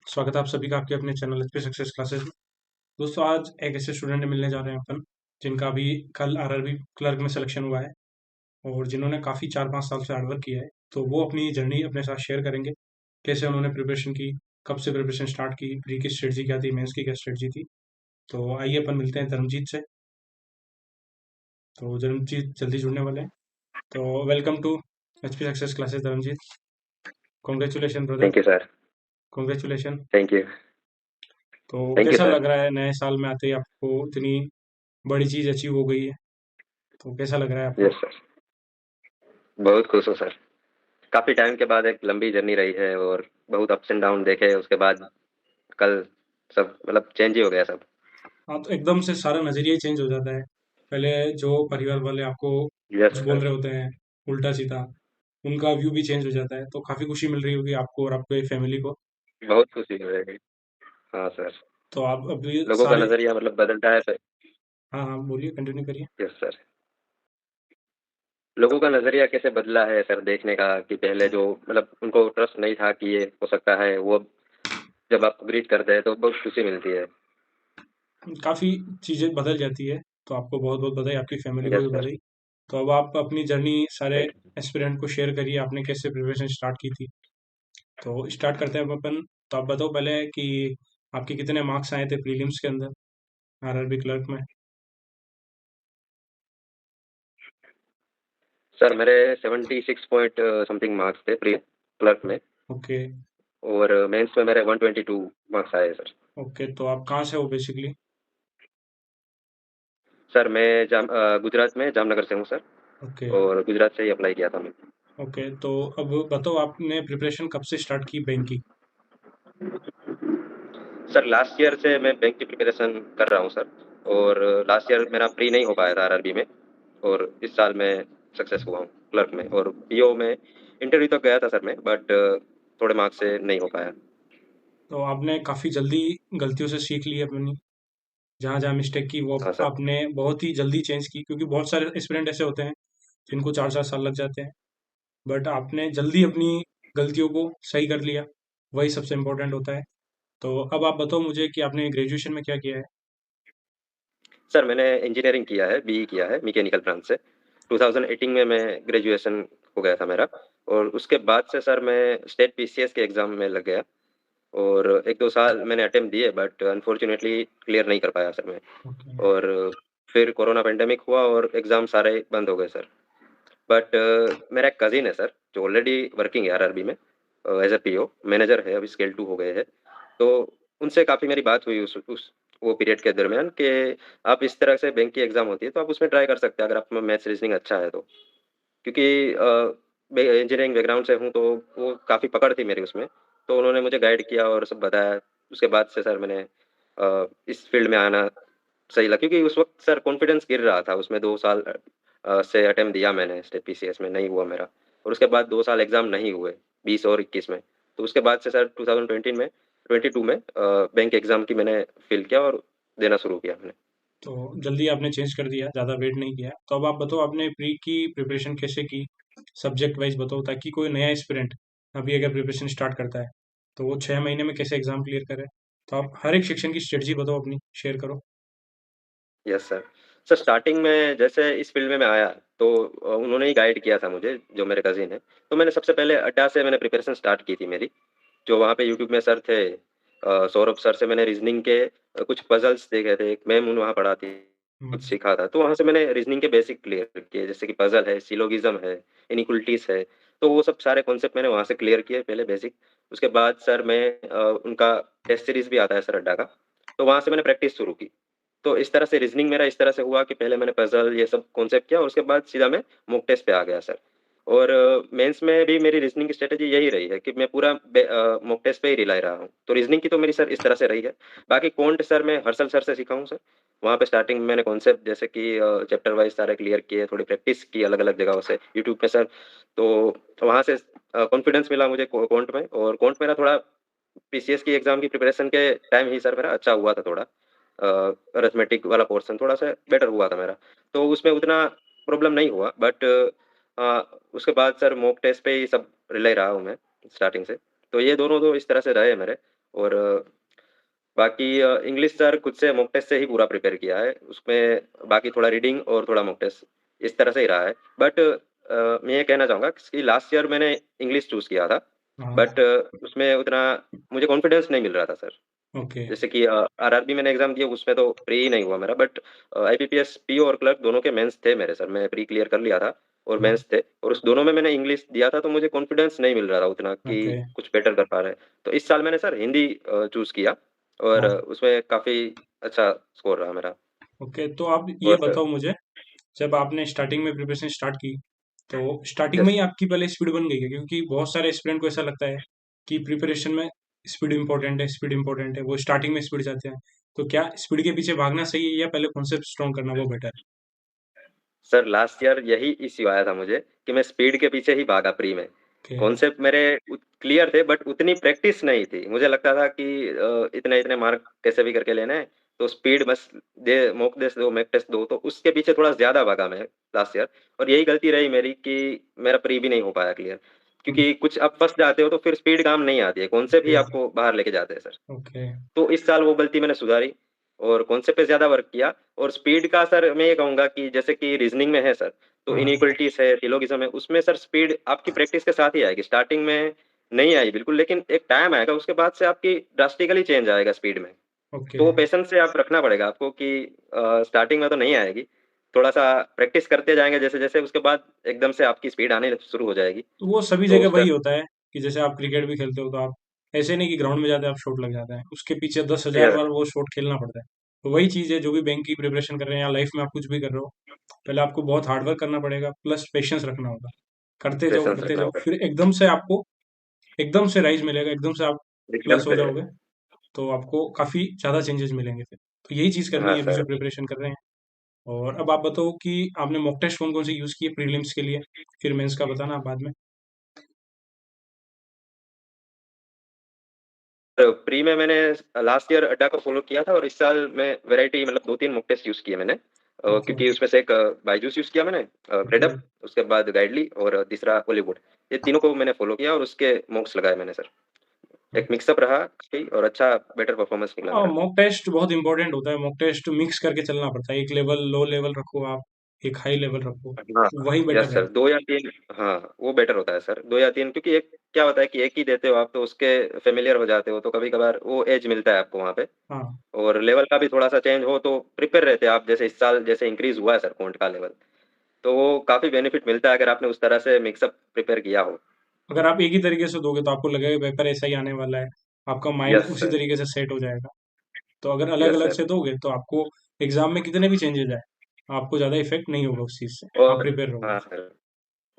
स्वागत है आप सभी का आपके अपने चैनल एचपी सक्सेस क्लासेस में। दोस्तों आज एक ऐसे स्टूडेंट से मिलने जा रहे हैं अपन जिनका अभी कल आरआरबी क्लर्क में सिलेक्शन हुआ है और जिन्होंने काफ़ी 4-5 साल से हार्डवर्क किया है। तो वो अपनी जर्नी अपने साथ शेयर करेंगे, कैसे उन्होंने प्रिपरेशन की, कब से प्रिपरेशन स्टार्ट की, प्री की स्ट्रेटजी क्या थी, मेंस की क्या स्ट्रेटजी थी। तो आइए अपन मिलते हैं धर्मजीत से। तो धर्मजीत जल्दी जुड़ने वाले हैं। तो welcome to HP success classes Dharamjeet. Congratulation brother. Thank you sir. Congratulation. Thank you. तो थैंक यू कैसा सर। लग रहा है नए साल में आते ही आपको इतनी बड़ी चीज़ अचीव हो गई है? तो कैसा लग रहा है आपको? Yes sir. बहुत खुश हूँ सर। काफ़ी टाइम के बाद एक लंबी जर्नी रही है और बहुत अप्स एंड डाउन देखे उसके बाद कल सब मतलब चेंज ही हो गया सब। हाँ, तो एकदम से सारा नज़रिया ही चेंज हो जाता है। पहले जो परिवार वाले आपको यस कुछ बोल सर। रहे होते हैं उल्टा सीधा, उनका व्यू भी चेंज हो जाता है। तो काफ़ी खुशी मिल रही होगी आपको और आपके फैमिली को। बहुत खुशी हो रही है। हाँ सर। तो आप अभी लोगों का सारे। नज़रिया मतलब बदलता है सर। हाँ हाँ, बोलिए, कंटिन्यू करिए। Yes sir. लोगों का नज़रिया कैसे बदला है सर देखने का कि पहले जो मतलब उनको ट्रस्ट नहीं था कि ये हो सकता है वो अब जब आप ग्रीट करते हैं तो बहुत खुशी मिलती है। काफ़ी चीज़ें बदल जाती है। तो आपको बहुत बहुत बधाई, आपकी फैमिली को यस भी सर। बधाई। तो अब आप अपनी जर्नी सारे थैंक यू। एस्पिरेंट को शेयर करिए, आपने कैसे प्रिपरेशन स्टार्ट की थी। तो स्टार्ट करते हैं अब अपन। तो आप बताओ पहले कि आपके कितने मार्क्स आए थे प्रीलिम्स के अंदर आरआरबी क्लर्क में। सर मेरे 76 पॉइंट समथिंग मार्क्स थे प्री क्लर्क में। ओके। और मेंस में मेरे 122 मार्क्स आए सर। ओके, तो आप कहाँ से हो बेसिकली? सर मैं गुजरात में जामनगर से हूँ सर। ओके। और गुजरात से ही अप्लाई किया था मैं। ओके, तो अब बताओ आपने प्रिपरेशन कब से स्टार्ट की बैंक की? सर लास्ट ईयर से मैं बैंक की प्रिपरेशन कर रहा हूँ सर। और लास्ट ईयर मेरा प्री नहीं हो पाया था आरआरबी में। और इस साल मैं सक्सेस हुआ हूँ क्लर्क में और पीओ में इंटरव्यू तक गया था सर मैं बट थोड़े मार्क्स से नहीं हो पाया। तो आपने काफ़ी जल्दी गलतियों से सीख ली अपनी, जहाँ जहाँ मिस्टेक की वो हाँ सर। आपने बहुत ही जल्दी चेंज की, क्योंकि बहुत सारे स्टूडेंट ऐसे होते हैं जिनको 4-4 साल लग जाते हैं। बट आपने जल्दी अपनी गलतियों को सही कर लिया, वही सबसे इम्पोर्टेंट होता है। तो अब आप बताओ मुझे कि आपने ग्रेजुएशन में क्या किया है? सर मैंने इंजीनियरिंग किया है बीई किया है मैकेनिकल ब्रांच से। 2018 में मैं ग्रेजुएशन हो गया था मेरा। और उसके बाद से सर मैं स्टेट पीसीएस के एग्ज़ाम में लग गया। और 1-2 साल मैंने अटेम्प्ट दिए बट अनफॉर्चुनेटली क्लियर नहीं कर पाया सर मैं। ओके। और फिर कोरोना पेंडेमिक हुआ और एग्ज़ाम सारे बंद हो गए सर। बट मेरा एक कज़िन है सर जो ऑलरेडी वर्किंग है आरआरबी में एज़ अ पीओ मैनेजर है, अभी स्केल 2 हो गए हैं। तो उनसे काफ़ी मेरी बात हुई उस वो पीरियड के दरमियान कि आप इस तरह से बैंक की एग्ज़ाम होती है तो आप उसमें ट्राई कर सकते हैं अगर आप में मैथ्स रीज़निंग अच्छा है तो। क्योंकि बे इंजीनियरिंग बैकग्राउंड से हूँ तो वो काफ़ी पकड़ थी मेरी उसमें। तो उन्होंने मुझे गाइड किया और सब बताया। उसके बाद से सर मैंने इस फ़ील्ड में आना सही लगा क्योंकि उस वक़्त सर कॉन्फिडेंस गिर रहा था। उसमें 2 साल से अटेम्प्ट दिया मैंने स्टेट पीसीएस में, नहीं हुआ मेरा। और उसके बाद 2 साल एग्ज़ाम नहीं हुए, 20 और 21 में। तो उसके बाद से सर 2020 में 22 में बैंक एग्ज़ाम की मैंने फ़िल किया और देना शुरू किया मैंने। तो जल्दी आपने चेंज कर दिया, ज़्यादा वेट नहीं किया। तो अब आप बताओ आपने प्री की प्रिपरेशन कैसे की, सब्जेक्ट वाइज बताओ, ताकि कोई नया एस्पिरेंट अभी अगर प्रिपरेशन स्टार्ट करता है तो वो 6 महीने में कैसे एग्जाम क्लियर करे। तो आप हर एक सेक्शन की स्ट्रेटजी बताओ, अपनी शेयर करो। Yes sir. सर स्टार्टिंग में जैसे इस फ़ील्ड में मैं आया तो उन्होंने ही गाइड किया था मुझे, जो मेरे कज़िन हैं। तो मैंने सबसे पहले अड्डा से मैंने प्रिपरेशन स्टार्ट की थी मेरी। जो वहाँ पे यूट्यूब में सर थे सौरभ सर से मैंने रीज़निंग के कुछ पज़ल्स देखे थे। एक मैम वहाँ पढ़ाती, कुछ हम्म। सीखा था। तो वहाँ से मैंने रीज़निंग के बेसिक क्लियर किए, जैसे कि पज़ल है, सिलोगिज़्म है, इनइक्वालिटीज़ है। तो वो सब सारे कॉन्सेप्ट मैंने वहाँ से क्लियर किए पहले बेसिक। उसके बाद सर मैं उनका टेस्ट सीरीज़ भी आता है सर अड्डा का, तो वहाँ से मैंने प्रैक्टिस शुरू की। तो इस तरह से रीज़निंग मेरा इस तरह से हुआ कि पहले मैंने पज़ल ये सब कॉन्सेप्ट किया और उसके बाद सीधा मैं मॉक टेस्ट पे आ गया सर। और मेंस में भी मेरी रीज़निंग की स्ट्रैटेजी यही रही है कि मैं पूरा मॉक टेस्ट पे ही रिलाई रहा हूँ। तो रीज़निंग की तो मेरी सर इस तरह से रही है। बाकी क्वांट सर मैं हर्षल सर से सीखा हूँ सर। वहाँ पे स्टार्टिंग में मैंने कॉन्सेप्ट जैसे कि चैप्टर वाइज़ सारे क्लियर किए, थोड़ी प्रैक्टिस की अलग-अलग जगहों से यूट्यूब पे सर। तो वहाँ से कॉन्फिडेंस मिला मुझे क्वांट में। और क्वांट मेरा थोड़ा पीसीएस की एग्ज़ाम की प्रिपरेशन के टाइम ही सर मेरा अच्छा हुआ था थोड़ा। अरिथमेटिक वाला पोर्शन थोड़ा-सा बेटर हुआ था मेरा। तो उसमें उतना प्रॉब्लम नहीं हुआ बट उसके बाद सर मॉक टेस्ट पे ही सब रिलाई रहा हूँ मैं स्टार्टिंग से। तो ये दोनों तो इस तरह से रहे मेरे। और बाकी इंग्लिश सर खुद से मॉक टेस्ट से ही पूरा प्रिपेयर किया है उसमें। बाकी थोड़ा रीडिंग और थोड़ा मॉक टेस्ट इस तरह से ही रहा है। बट मैं ये कहना चाहूंगा कि लास्ट ईयर मैंने इंग्लिश चूज किया था, हाँ। बट उसमें उतना मुझे कॉन्फिडेंस नहीं मिल रहा था सर। ओके। जैसे कि आरआरबी मैंने एग्जाम दिया, उसमें तो प्री ही नहीं हुआ मेरा, बट आईपीपीएस पीओ और क्लर्क दोनों के मेंस थे मेरे सर, मैं प्री क्लियर कर लिया था और हाँ। मेंस थे, और उस दोनों में मैंने इंग्लिश दिया था, तो मुझे कॉन्फिडेंस नहीं मिल रहा था उतना कि ओके। कुछ बेटर कर पा रहे हैं। तो इस साल मैंने सर हिंदी चूज किया, और हाँ। उसमें काफी अच्छा स्कोर रहा मेरा। ओके, तो आप ये और बताओ मुझे, जब आपने स्टार्टिंग में प्रिपरेशन स्टार्ट की, तो स्टार्टिंग में यस ही आपकी पहले स्पीड बन गई है? क्योंकि बहुत सारे स्टूडेंट को ऐसा लगता है कि प्रिपरेशन में स्पीड इंपॉर्टेंट है, स्पीड इंपॉर्टेंट है, वो स्टार्टिंग में स्पीड चाहते हैं। तो क्या स्पीड के पीछे भागना सही है, या पहले कॉन्सेप्ट स्ट्रॉन्ग करना वो बेटर सर, लास्ट ईयर यही इश्यू आया था मुझे कि मैं स्पीड के पीछे ही भागा प्री में। है? कॉन्सेप्ट मेरे क्लियर थे, बट उतनी प्रैक्टिस नहीं थी। मुझे लगता था कि इतने इतने मार्क कैसे भी करके लेने हैं, तो स्पीड बस दे, मॉक टेस्ट दो, मैक टेस्ट दो, तो उसके पीछे थोड़ा ज्यादा भागा मैं लास्ट ईयर। और यही गलती रही मेरी कि मेरा प्री भी नहीं हो पाया क्लियर, क्योंकि कुछ आप फंस जाते हो तो फिर स्पीड काम नहीं आती है, कॉन्सेप्ट ही ओके। आपको बाहर लेके जाते हैं सर। ओके। तो इस साल वो गलती मैंने सुधारी और कॉन्सेप्ट पे ज्यादा वर्क किया। और स्पीड का सर मैं ये कहूंगा कि जैसे कि रीजनिंग में है सर, तो हाँ। इनइक्वलिटीज है, सिलोगिज्म है, उसमें सर स्पीड आपकी प्रैक्टिस के साथ ही आएगी। स्टार्टिंग में नहीं आई बिल्कुल, लेकिन एक टाइम आएगा उसके बाद से आपकी ड्रास्टिकली चेंज आएगा स्पीड में। ओके। तो वो पेशेंस से आप रखना पड़ेगा आपको कि स्टार्टिंग में तो नहीं आएगी, थोड़ा सा प्रैक्टिस करते जाएंगे जैसे जैसे, उसके बाद एकदम से आपकी स्पीड आने शुरू हो जाएगी। तो वो सभी तो जगह उसका वही होता है कि जैसे आप क्रिकेट भी खेलते हो, तो आप ऐसे नहीं कि ग्राउंड में जाते हैं आप शॉट लग जाता है, उसके पीछे 10,000 बार वो शॉट खेलना पड़ता है। तो वही चीज़ है, जो भी बैंक की प्रिपरेशन कर रहे हैं या लाइफ में आप कुछ भी कर रहे हो, पहले आपको बहुत हार्ड वर्क करना पड़ेगा, प्लस पेशेंस रखना होगा। पेशेंस करते रखना जाओ, होगा, फिर एकदम से आपको एकदम से राइज मिलेगा, एकदम से आप एकदम प्लस हो से। जाओगे, तो आपको काफ़ी ज़्यादा चेंजेस मिलेंगे फिर। तो यही चीज़ करनी हाँ है अभी सर। जो प्रिपरेशन कर रहे हैं। और अब आप बताओ कि आपने मॉक टेस्ट कौन कौन से यूज़ किए प्रीलिम्स के लिए, फिर मेंस का बताना आप बाद में। प्री में मैंने लास्ट ईयर अड्डा को फॉलो किया था, और इस साल मैं वैरायटी मतलब दो तीन मॉक टेस्ट यूज किए मैंने, ओके। क्योंकि उसमें से एक बायजूस यूज किया मैंने, ओके। क्रेडअप, उसके बाद गाइडली, और तीसरा हॉलीवुड। ये तीनों को मैंने फॉलो किया और उसके मॉक्स लगाए मैंने सर। एक मिक्सअप रहा सही, और अच्छा बेटर परफॉर्मेंस निकला हाँ, मेरा। मॉक टेस्ट बहुत इंपॉर्टेंट होता है। मॉक टेस्ट मिक्स करके चलना पड़ता है, एक लेवल लो लेवल रखो आप, एक हाई लेवल रखो, हाँ। वही यस बेटर है। सर, दो या तीन, हाँ वो बेटर होता है सर, दो या तीन, क्योंकि एक क्या होता है कि एक ही देते हो आप तो उसके फेमिलियर हो जाते हो, तो कभी कभार वो एज मिलता है आपको वहाँ पे। हाँ। और लेवल का भी थोड़ा सा चेंज हो तो प्रिपेयर रहते हैं आप, जैसे इस साल जैसे इंक्रीज हुआ है सर पॉइंट का लेवल, तो वो काफी बेनिफिट मिलता है अगर आपने उस तरह से मिक्सअप प्रिपेयर किया हो। अगर आप एक ही तरीके से दोगे तो आपको लगेगा पेपर ऐसा ही आने वाला है, आपका माइंड यस उसी सर। तरीके से सेट हो जाएगा। तो अगर अलग यस अलग सर। से दोगे तो आपको एग्जाम में कितने भी चेंजेस आए, आपको ज़्यादा इफेक्ट नहीं होगा उस चीज़ से, आप और प्रिपेयर रहोगे। हाँ सर,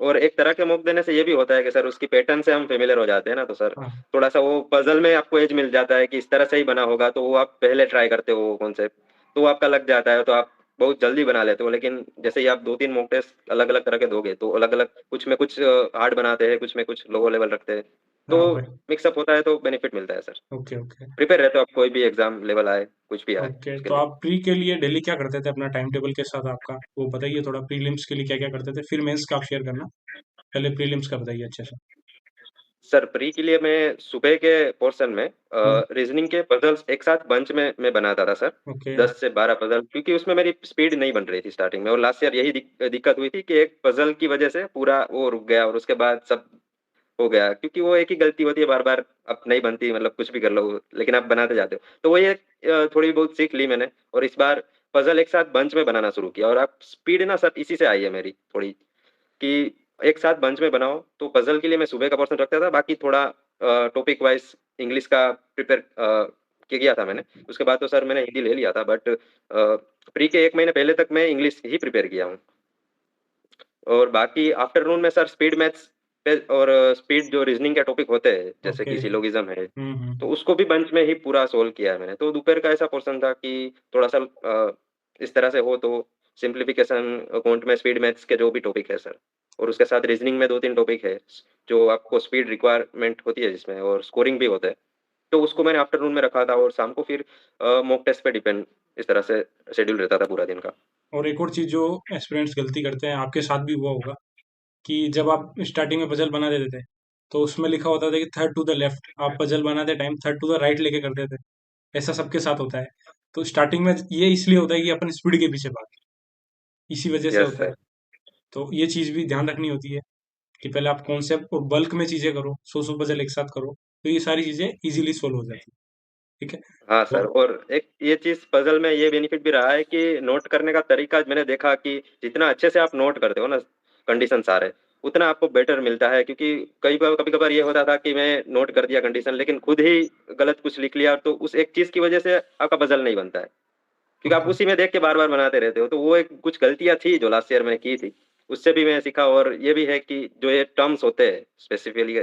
और एक तरह के मॉक देने से ये भी होता है कि सर उसकी पैटर्न से हम फेमिलियर हो जाते हैं ना, तो सर हाँ। थोड़ा सा वो पजल में आपको एज मिल जाता है कि इस तरह से ही बना होगा, तो वो आप पहले ट्राई करते हो कॉन्सेप्ट, तो वो आपका लग जाता है, तो आप बहुत जल्दी बना लेते हो। लेकिन जैसे ही आप दो तीन मॉक टेस्ट अलग अलग तरह के दोगे, तो अलग अलग कुछ में कुछ हार्ड बनाते हैं, कुछ में कुछ लो लेवल रखते हैं, तो हाँ भाई। मिक्सअप होता है तो बेनिफिट मिलता है सर। ओके। ओके। प्रिपेयर रहते हो आप, कोई भी एग्जाम लेवल आए, कुछ भी आए ओके, उसके तो लिए। आप प्री के लिए डेली क्या करते थे अपना टाइम टेबल के साथ आपका, वो बताइए थोड़ा। प्रीलिम्स के लिए क्या क्या करते थे, फिर मेंस का आप शेयर करना। पहले प्रीलिम्स का बताइए अच्छे से। सर प्री के लिए मैं सुबह के पोर्शन में हम्म। रीजनिंग के पजल्स एक साथ बंच में मैं बनाता था सर, ओके। 10 से 12 पजल, क्योंकि उसमें मेरी स्पीड नहीं बन रही थी स्टार्टिंग में, और लास्ट ईयर यही दिक्कत हुई थी कि एक पजल की वजह से पूरा वो रुक गया, और उसके बाद सब हो गया, क्योंकि वो एक ही गलती होती है बार बार, अब नहीं बनती, मतलब कुछ भी कर लो लेकिन आप बनाते जाते हो, तो वो ये थोड़ी बहुत सीख ली मैंने, और इस बार पजल एक साथ बंच में बनाना शुरू किया। और आप स्पीड ना सर इसी से आई है मेरी थोड़ी, कि एक साथ बंच में बनाओ, तो पजल के लिए मैं सुबह का पोर्शन रखता था, बाकी थोड़ा टॉपिक वाइज इंग्लिश का प्रिपेयर किया था मैंने। उसके बाद तो सर मैंने हिंदी ले लिया था, बट प्री के एक महीने पहले तक मैं इंग्लिश ही प्रिपेयर किया हूँ। और बाकी आफ्टरनून में सर स्पीड मैथ्स पे, और स्पीड जो रीजनिंग के टॉपिक होते हैं जैसे ओके। कि सिलोगिज्म है, तो हम्म। उसको भी बंच में ही पूरा सोल्व किया है मैंने। तो दोपहर का ऐसा पोर्शन था कि थोड़ा सा इस तरह से हो तो सिंप्लीफिकेशन अकाउंट में स्पीड मैथ्स के जो भी टॉपिक है सर, और उसके साथ रीजनिंग में दो तीन टॉपिक है जो आपको स्पीड रिक्वायरमेंट होती है जिसमें, और स्कोरिंग भी होता है, तो उसको मैंने आफ्टरनून में रखा था, और शाम को फिर मॉक टेस्ट पे डिपेंड, इस तरह से शेड्यूल रहता था पूरा दिन का। और एक और चीज़ जो एस्पिरेंट्स गलती करते हैं, आपके साथ भी हुआ होगा, कि जब आप स्टार्टिंग में पजल बना देते थे, तो उसमें लिखा होता था कि थर्ड टू द लेफ्ट, आप पजल बनाते time third to the right लेके करते थे। ऐसा सबके साथ होता है। तो स्टार्टिंग में ये इसलिए होता है कि अपन स्पीड के पीछे भागे, इसी वजह से यस होता है। सर। तो ये चीज भी ध्यान रखनी होती है कि पहले आप कॉन्सेप्ट और बल्क में चीजें करो, सौ पजल एक साथ करो, तो ये सारी चीजें इजीली सोल्व हो जाती है। ठीक है। हाँ सर, तो और एक ये चीज़ पज़ल में ये बेनिफिट भी रहा है कि नोट करने का तरीका मैंने देखा कि जितना अच्छे से आप नोट करते हो ना कंडीशन सारे, उतना आपको बेटर मिलता है, क्योंकि कई बार कभी-कभार ये होता था कि मैं नोट कर दिया कंडीशन लेकिन खुद ही गलत कुछ लिख लिया, तो उस एक चीज़ की वज़ह से आपका पज़ल नहीं बनता है। क्योंकि आप ओके। उसी में देख के बार-बार बनाते रहते हो, तो वो एक कुछ गलतियाँ थी जो लास्ट ईयर मैंने की थी। उससे भी मैं सीखा, और ये भी है कि जो ये टर्म्स होते हैं स्पेसिफिकली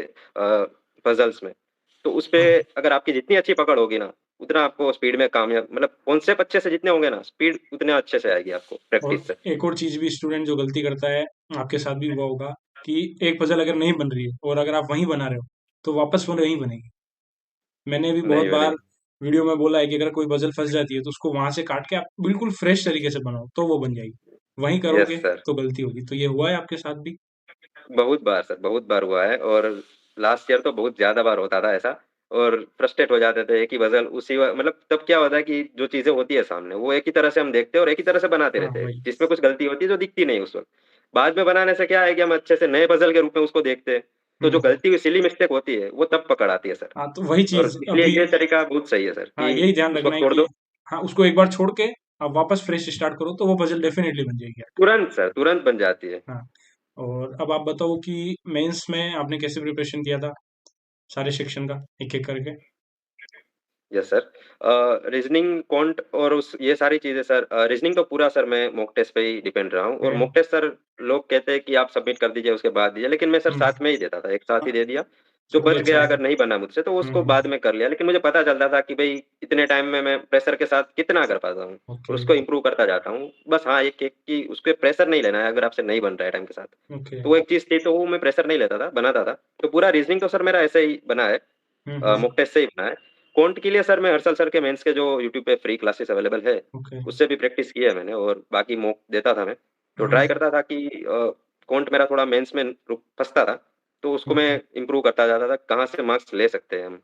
पज़ल्स में, तो उसपे हाँ। अगर आपकी जितनी अच्छी पकड़ होगी ना, उतना आपको स्पीड में कामयाब, मतलब कॉन्सेप्ट अच्छे से जितने होंगे ना, स्पीड उतने अच्छे से आएगी आपको और प्रैक्टिस से। एक और चीज भी स्टूडेंट जो गलती करता है, आपके साथ भी हुआ होगा, कि एक पजल अगर नहीं बन रही है और अगर आप वहीं बना रहे हो, तो वापस वो नहीं बनेगी। मैंने भी बहुत नहीं बार बनेगी। वीडियो में बोला है कि अगर कोई पजल फंस जाती है तो उसको वहां से काट के आप बिल्कुल फ्रेश तरीके से बनाओ, तो वो बन जाएगी। वहीं यस करोगे सर। तो गलती होगी। तो ये हुआ है आपके साथ भी? बहुत बार सर, बहुत बार हुआ है, और लास्ट ईयर तो बहुत ज़्यादा बार होता था ऐसा, और फ्रस्ट्रेट हो जाते थे। एक ही पज़ल उसी व मतलब तब क्या होता है कि जो चीज़ें होती है सामने, वो एक ही तरह से हम देखते हैं और एक ही तरह से बनाते हाँ रहते हैं। वही। जिसमें कुछ गलती होती है जो दिखती नहीं उस वक़्त। बाद में बनाने से क्या है कि हम अच्छे से नए पज़ल के रूप में उसको देखते हैं। तो जो हम्म। गलती हुई, सिली मिस्टेक होती है, वो तब पकड़ आती है सर। हाँ तो वही और चीज इसलिए अभी। ये तरीका बहुत सही है सर हाँ, कि यही ध्यान उस रखना वक़्त है छोड़ कि दो। हाँ, उसको एक बार छोड़ के आप वापस फ्रेश स्टार्ट करो, तो वो पजल डेफिनेटली बन जाएगी आपकी। तुरंत सर, तुरंत बन जाती है। हाँ। और अब आप बताओ कि मेंस में आपने कैसे प्रिपरेशन किया था सारे सेक्शन का, एक एक करके? Yes sir. रीज़निंग, क्वांट और उस ये सारी चीज़ें सर, रीज़निंग तो पूरा सर मैं मॉक टेस्ट पे ही डिपेंड रहा हूँ, और ओके। मॉक टेस्ट सर लोग कहते हैं कि आप सबमिट कर दीजिए उसके बाद दीजिए, लेकिन मैं सर हम्म। साथ में ही देता था, एक साथ ही दे दिया। जो वो भी बच अच्छा गया है। अगर नहीं बना मुझसे तो उसको हम्म। बाद में कर लिया, लेकिन मुझे पता चलता था कि भई इतने टाइम में मैं प्रेशर के साथ कितना कर पाता हूँ, और ओके। उसको इम्प्रूव करता जाता हूँ। बस हाँ, एक-एक कि उसपे प्रेशर नहीं लेना है अगर आपसे नहीं बन रहा है टाइम के साथ। ओके। तो वो एक चीज़ थी, तो वो मैं प्रेशर नहीं लेता था, बनाता था। तो पूरा रीज़निंग तो सर मेरा ऐसे ही बना है, हम्म। मॉक टेस्ट से ही बना है। क्वांट के लिए सर मैं हर्षल सर के मेंस के जो यूट्यूब पे फ्री क्लासेस अवेलेबल है, ओके। उससे भी प्रैक्टिस की है मैंने, और बाकी मॉक देता था मैं। तो ट्राई हम्म। करता था कि क्वांट मेरा थोड़ा मेंस में रुक फँसता था, तो उसको मैं ओके। इम्प्रूव करता जाता था, कहाँ से मार्क्स ले सकते हैं हम।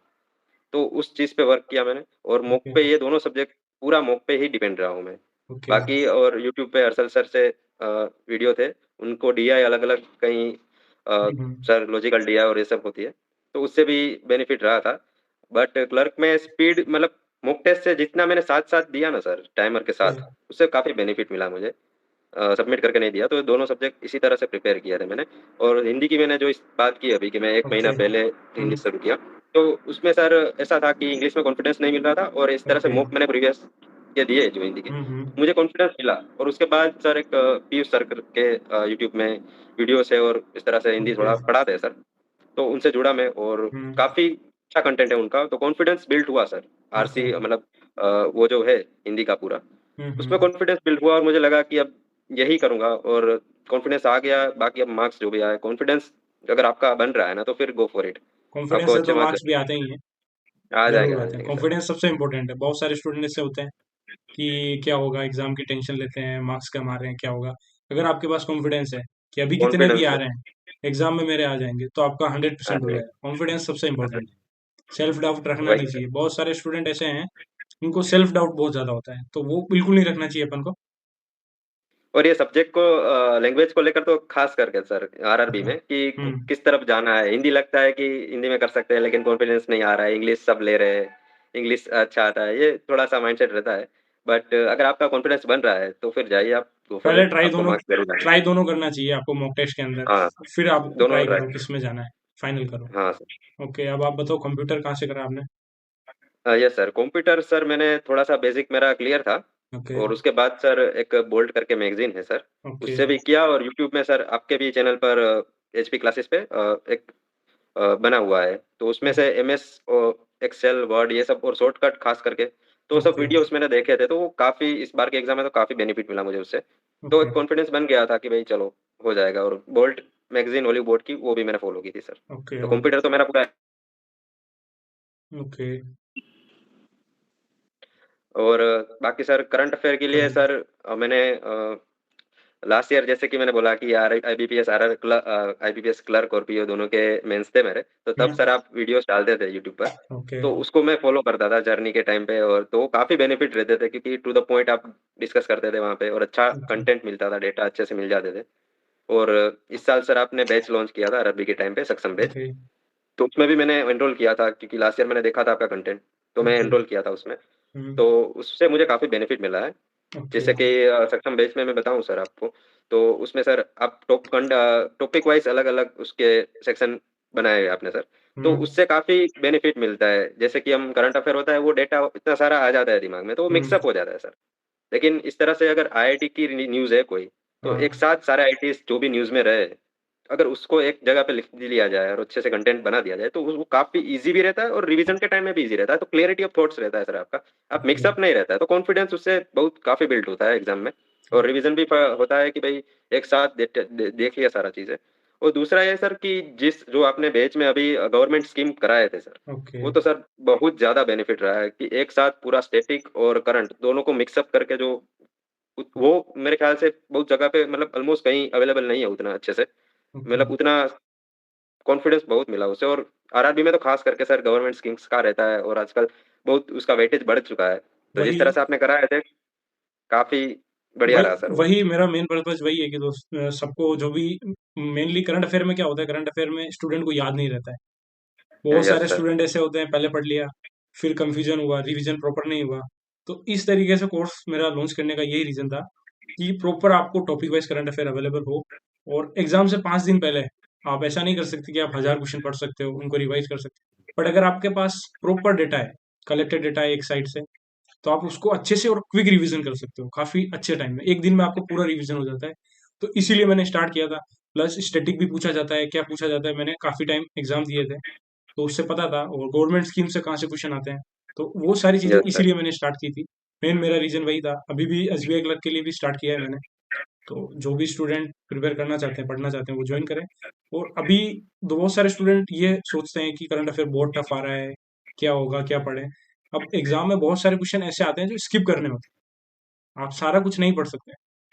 तो उस चीज़ पे वर्क किया मैंने, और मॉक ओके। पे ये दोनों सब्जेक्ट पूरा मॉक पे ही डिपेंड रहा हूँ मैं। ओके। बाकी और यूट्यूब पे हर्षल सर से वीडियो थे, उनको डीआई अलग-अलग कहीं हम्म। सर लॉजिकल डीआई और ये सब होती है, तो उससे भी बेनिफिट रहा था। बट क्लर्क में स्पीड, मतलब मॉक टेस्ट से जितना मैंने साथ-साथ दिया ना सर टाइमर के साथ, ओके। उससे काफ़ी बेनिफिट मिला मुझे। सबमिट करके नहीं दिया, तो दोनों सब्जेक्ट इसी तरह से प्रिपेयर किए थे मैंने। और हिंदी की मैंने जो इस बात की अभी कि मैं 1 महीना ओके। पहले हम्म। इंग्लिश शुरू किया, तो उसमें सर ऐसा था कि इंग्लिश में कॉन्फिडेंस नहीं मिल रहा था, और इस तरह से ओके। मॉक मैंने प्रीवियस ये दिए जो हिंदी के, हम्म। मुझे कॉन्फिडेंस मिला। और उसके बाद सर एक पीयूष सर करके यूट्यूब में वीडियोज़ है, और इस तरह से हिंदी ओके। थोड़ा पढ़ाते हैं सर, तो उनसे जुड़ा मैं, और हम्म। काफ़ी अच्छा कंटेंट है उनका, तो कॉन्फिडेंस बिल्ड हुआ सर। ओके। आरसी मतलब वो जो है हिंदी का पूरा, उसमें हम्म। कॉन्फिडेंस बिल्ड हुआ, और मुझे लगा कि अब यही करूँगा, और कॉन्फिडेंस आ गया, बाकी अब मार्क्स जो भी आए, कॉन्फिडेंस अगर आपका बन रहा है ना, तो फिर गो फॉर इट। कॉन्फिडेंस आपको से अच्छे तो मार्क्स मार्क्स भी आएँगे। आते ही हैं। आ जरूर जाएँगे, आ आते हैं। जाएँगे सर। कॉन्फिडेंस सबसे इंपॉर्टेंट है। बहुत सारे स्टूडेंट ऐसे होते हैं कि क्या होगा, एग्जाम की टेंशन लेते हैं, मार्क्स कम आ रहे हैं, क्या होगा। अगर आपके पास कॉन्फिडेंस है कि अभी कितने भी कॉन्फिडेंस आ है। रहे हैं एग्जाम में मेरे आ जाएंगे, तो आपका हंड्रेड आ परसेंट हो जाएँगे, जाएगा। कॉन्फिडेंस सबसे आ इंपॉर्टेंट जाएँगे। है। सेल्फ डाउट रखना वही नहीं सर। चाहिए। बहुत सारे स्टूडेंट ऐसे हैं उनको सेल्फ डाउट बहुत ज्यादा होता है, तो वो बिल्कुल नहीं रखना चाहिए अपन को। और ये सब्जेक्ट को लैंग्वेज को लेकर तो खास करके सर आरआरबी ओके। में कि हम्म। किस तरफ जाना है। हिंदी लगता है कि हिंदी में कर सकते हैं, लेकिन कॉन्फिडेंस नहीं आ रहा है, इंग्लिश सब ले रहे हैं, इंग्लिश अच्छा आता है, ये थोड़ा-सा माइंडसेट रहता है। बट अगर आपका कॉन्फिडेंस बन रहा है, तो फिर जाइए आप, गो फॉर पहले इट, आपको मार्क्स ज़रूर आएँगे। ट्राई दोनों करना चाहिए आपको मॉक टेस्ट के अंदर। हाँ, फिर आप दोनों ट्राई करो ट्राई। किस में जाना है, फाइनल करो। हाँ सर। ओके, अब आप बताओ कंप्यूटर कहाँ से करा आपने? यस सर, कंप्यूटर सर मैंने थोड़ा-सा बेसिक मेरा क्लियर था, ओके। और उसके बाद सर एक बोल्ट करके मैगज़ीन है सर, ओके। उससे भी किया, और यूट्यूब में सर आपके भी चैनल पर एचपी क्लासेस पे एक बना हुआ है, तो उसमें से एमएस एक्सेल, वर्ड ये सब, और शॉर्टकट खास करके, तो सब ओके। वीडियोज़ मैंने देखे थे, तो वो काफ़ी इस बार के एग्ज़ाम में तो काफ़ी बेनिफिट मिला मुझे उससे। तो ओके। एक कॉन्फिडेंस बन गया था कि भई चलो हो जाएगा, और बोल्ट मैगज़ीन हॉलीवुड बोर्ड की वो भी मैंने फ़ॉलो की थी सर। ओके। तो कंप्यूटर तो मेरा पूरा। ओके। और बाकी सर करंट अफ़ेयर के लिए सही है। सर मैंने लास्ट ईयर जैसे कि मैंने बोला कि आर आईबीपीएस आईबीपीएस क्लर्क और पीओ दोनों के मेंस थे मेरे, तो तब हम्म। सर आप वीडियोस डालते थे यूट्यूब पर। ओके। तो उसको मैं फॉलो करता था जर्नी के टाइम पे, और तो काफी बेनिफिट रहते थे क्योंकि टू द पॉइंट आप डिस्कस करते थे वहाँ पे, और अच्छा ओके। कंटेंट मिलता था, डेटा अच्छे से मिल जाते थे। और इस साल सर आपने बैच लॉन्च किया था अरबी के टाइम पे, सक्षम बैच। ओके। तो उसमें भी मैंने एनरोल किया था क्योंकि लास्ट ईयर मैंने देखा था आपका कंटेंट, तो मैं ओके। एनरोल किया था उसमें। हम्म। तो उससे मुझे काफी बेनिफिट मिला है। ओके। जैसे कि सक्षम बेस में मैं बताऊं सर आपको, तो उसमें सर आप टॉपिक वाइज अलग अलग उसके सेक्शन बनाए हैं आपने सर। तो हम्म। उससे काफी बेनिफिट मिलता है, जैसे कि हम करंट अफेयर होता है वो डेटा इतना सारा आ जाता है दिमाग में, तो वो हम्म। मिक्सअप हो जाता है सर। लेकिन इस तरह से अगर आईआईटी की न्यूज है कोई, तो एक हाँ। साथ सारे आईआईटी जो भी न्यूज में रहे, अगर उसको एक जगह पे लिख लिया जाए और अच्छे से कंटेंट बना दिया जाए, तो वो काफी इजी भी रहता है और रिवीजन के टाइम में भी इजी रहता है, तो क्लियरिटी ऑफ थॉट्स रहता है सर आपका। आप ओके। मिक्सअप नहीं रहता है, तो कॉन्फिडेंस उससे बहुत काफी बिल्ड होता है एग्जाम में। और रिवीजन भी होता है कि भाई एक साथ देख लिया सारा चीजें। और दूसरा ये सर कि जिस जो आपने बैच में अभी गवर्नमेंट स्कीम कराए थे सर, ओके। वो तो सर बहुत ज्यादा बेनिफिट रहा है कि एक साथ पूरा स्टैटिक और करंट दोनों को मिक्सअप करके जो वो मेरे ख्याल से बहुत जगह पे मतलब ऑलमोस्ट कहीं अवेलेबल नहीं है उतना अच्छे से, ओके। मतलब उतना कॉन्फिडेंस बहुत मिला उससे। और आरआरबी में तो खास करके सर गवर्नमेंट स्कीम्स का रहता है, और आजकल बहुत उसका वेटेज बढ़ चुका है। तो जिस वही तरह से आपने कराए थे, काफी बढ़िया वही रहा सर वो। वही मेरा मेन पर्पज वही है कि दोस्त, सबको जो भी मेनली करंट अफेयर में क्या होता है, करंट अफेयर में स्टूडेंट को याद नहीं रहता है। बहुत यस सारे सर। स्टूडेंट ऐसे होते हैं, पहले पढ़ लिया, फिर कंफ्यूजन हुआ, रिवीजन प्रॉपर नहीं हुआ। तो इस तरीके से कोर्स मेरा लॉन्च करने का यही रीजन था कि प्रॉपर आपको topic wise current affair available हो। और एग्जाम से 5 दिन पहले आप ऐसा नहीं कर सकते कि आप 1000 क्वेश्चन पढ़ सकते हो, उनको रिवाइज कर सकते हो, बट अगर आपके पास प्रॉपर डेटा है, कलेक्टेड डेटा है एक साइड से, तो आप उसको अच्छे से और क्विक रिवीजन कर सकते हो काफी अच्छे टाइम में। एक दिन में आपको पूरा रिवीजन हो जाता है। तो इसीलिए मैंने स्टार्ट किया था। प्लस स्टैटिक भी पूछा जाता है, क्या पूछा जाता है, मैंने काफी टाइम एग्जाम दिए थे, तो उससे पता था, और गवर्नमेंट स्कीम से कहाँ से क्वेश्चन आते हैं। तो वो सारी चीजें यस सर। इसीलिए मैंने स्टार्ट की थी। मेन मेरा रीजन वही था। अभी भी एसबीआई क्लर्क के लिए भी स्टार्ट किया है मैंने। तो जो भी स्टूडेंट प्रिपेयर करना चाहते हैं, पढ़ना चाहते हैं, वो ज्वाइन करें। और अभी बहुत सारे स्टूडेंट ये सोचते हैं कि करंट अफेयर बहुत टफ आ रहा है, क्या होगा, क्या पढ़ें। अब एग्जाम में बहुत सारे क्वेश्चन ऐसे आते हैं जो स्किप करने होते हैं। आप सारा कुछ नहीं पढ़ सकते।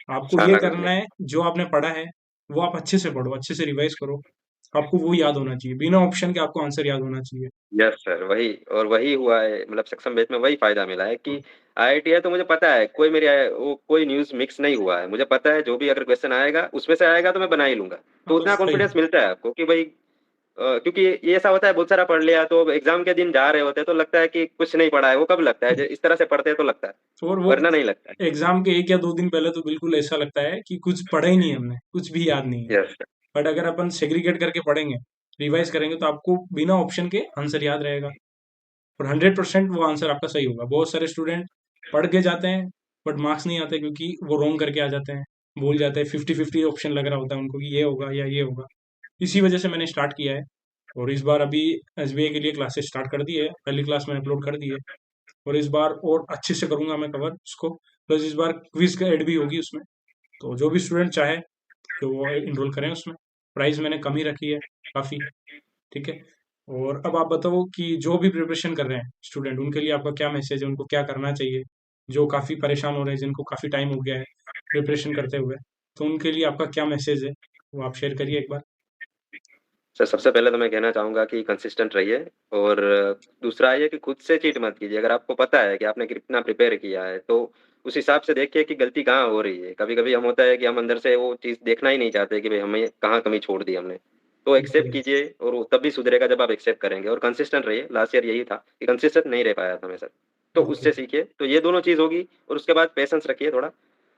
आपको ये सारा कुछ करना नहीं। है, जो आपने पढ़ा है वो आप अच्छे से पढ़ो, अच्छे से रिवाइज करो। आपको वो याद होना चाहिए, बिना ऑप्शन के आपको आंसर याद होना चाहिए। यस सर, वही और वही हुआ है, मतलब सक्षम बैच में वही फायदा मिला है कि आईआईटी है तो मुझे पता है कोई वो कोई न्यूज़ मिक्स नहीं हुआ है, मुझे पता है जो भी अगर क्वेश्चन आएगा उसमें से आएगा तो मैं बना ही लूंगा। हाँ, तो उतना बस सही। कॉन्फिडेंस मिलता है आपको कि भाई क्योंकि ये ऐसा होता है बहुत सारा पढ़ लिया तो एग्जाम के दिन जा रहे होते हैं तो लगता है कि कुछ नहीं पढ़ा है, वो कब लगता है जब इस तरह से पढ़ते हैं तो लगता है, और वो वरना नहीं लगता एग्जाम के 1 या 2 दिन पहले तो बिल्कुल ऐसा लगता है कि कुछ पढ़ा ही नहीं है, हमने कुछ भी याद नहीं है। है। Yes sir. बट अगर अपन सेग्रीगेट करके पढ़ेंगे, रिवाइज करेंगे, तो आपको बिना ऑप्शन के आंसर याद रहेगा। और 100% वो आंसर आपका सही होगा। बहुत सारे स्टूडेंट पढ़ के जाते हैं, बट मार्क्स नहीं आते क्योंकि वो रॉन्ग करके आ जाते हैं, भूल जाते हैं। 50-50 ऑप्शन लग रहा होता है उनको कि ये होगा या ये होगा। इसी वजह से मैंने स्टार्ट किया है। और इस बार अभी एसबीआई के लिए क्लासेस स्टार्ट कर दी है, पहली क्लास मैंने अपलोड कर दी है। और इस बार और अच्छे से करूंगा मैं कवर इसको। प्लस इस बार क्विज का एड भी होगी उसमें। तो जो भी स्टूडेंट चाहे तो वो इनरोल करें उसमें। प्राइस मैंने कम ही रखी है काफ़ी। ठीक है। और अब आप बताओ कि जो भी प्रिपरेशन कर रहे हैं स्टूडेंट, उनके लिए आपका क्या मैसेज है, उनको क्या करना चाहिए, जो काफ़ी परेशान हो रहे हैं, जिनको काफ़ी टाइम हो गया है प्रिपरेशन करते हुए, तो उनके लिए आपका क्या मैसेज है, वो आप शेयर करिए एक बार। सर सबसे पहले तो मैं कहना चाहूंगा कि कंसिस्टेंट रहिए। और दूसरा ये कि खुद से चीट मत कीजिए, अगर आपको पता है कि आपने कितना प्रिपेयर किया है तो उस हिसाब से देखिए कि गलती कहाँ हो रही है। कभी कभी हम होता है कि हम अंदर से वो चीज़ देखना ही नहीं चाहते कि भाई हमें कहाँ कमी छोड़ दी हमने, तो ओके। एक्सेप्ट कीजिए और वो तब भी सुधरेगा जब आप एक्सेप्ट करेंगे। और कंसिस्टेंट रहिए, लास्ट ईयर यही था कि कंसिस्टेंट नहीं रह पाया था मैं सर, तो ओके। उससे सीखिए। तो ये दोनों चीज़ होगी, और उसके बाद पेशेंस रखिए थोड़ा,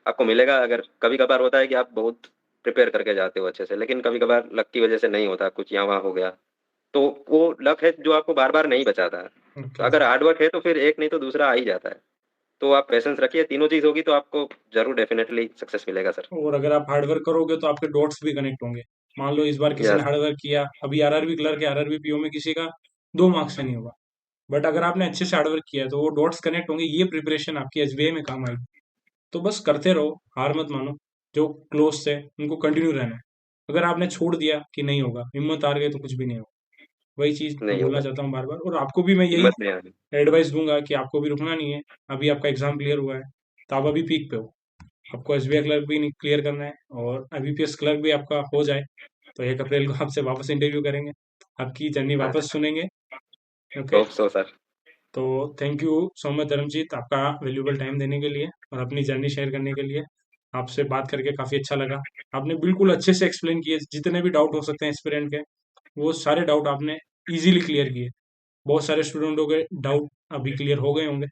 आपको मिलेगा। अगर कभी कभार होता है कि आप बहुत प्रिपेयर करके जाते हो अच्छे से, लेकिन कभी कभार लक की वजह से नहीं होता, कुछ यहाँ वहाँ हो गया, तो वो लक है जो आपको बार बार नहीं बचाता है। तो ओके। अगर हार्ड वर्क है तो फिर एक नहीं तो दूसरा आ ही जाता है। तो आप पेशेंस रखिए, तीनों चीज होगी तो आपको जरूर डेफिनेटली सक्सेस मिलेगा सर। और अगर आप हार्ड वर्क करोगे तो आपके डॉट्स भी कनेक्ट होंगे। मान लो इस बार किसी ने यस। हार्ड वर्क किया, अभी आरआरबी क्लर्क है, आरआरबी पीओ में किसी का 2 मार्क्स से नहीं होगा, बट अगर आपने अच्छे से हार्डवर्क किया है तो वो डॉट्स कनेक्ट होंगे, ये प्रिपरेशन आपकी एसबीआई में काम आएगी। तो बस करते रहो, हार मत मानो। जो क्लोज थे उनको कंटिन्यू रहना है। अगर आपने छोड़ दिया कि नहीं होगा, हिम्मत हार गए, तो कुछ भी नहीं होगा। वही चीज मैं नहीं बोलना होगा। चाहता हूँ बार बार, और आपको भी मैं यही हिम्मत नहीं आनी। एडवाइस दूंगा कि आपको भी रुकना नहीं है। अभी आपका एग्जाम क्लियर हुआ है, तो आप अभी पीक पे हो। आपको एसबीआई क्लर्क भी क्लियर करना है और आईबीपीएस क्लर्क भी आपका हो जाए तो 1 अप्रैल को आपसे वापस इंटरव्यू करेंगे, आपकी जर्नी हाँ वापस सर। सुनेंगे। ओके। Hope so sir. तो thank you so much Dharamjeet, आपका वैल्यूबल टाइम देने के लिए और अपनी जर्नी शेयर करने के लिए। आपसे बात करके काफ़ी अच्छा लगा। आपने बिल्कुल अच्छे से एक्सप्लेन किए, जितने भी डाउट हो सकते हैं एस्पिरेंट के वो सारे डाउट आपने इजीली क्लियर किए। बहुत सारे स्टूडेंटों के डाउट अभी क्लियर हो गए होंगे।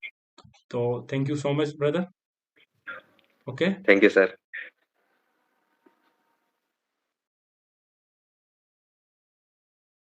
तो thank you so much brother. Okay. Thank you sir.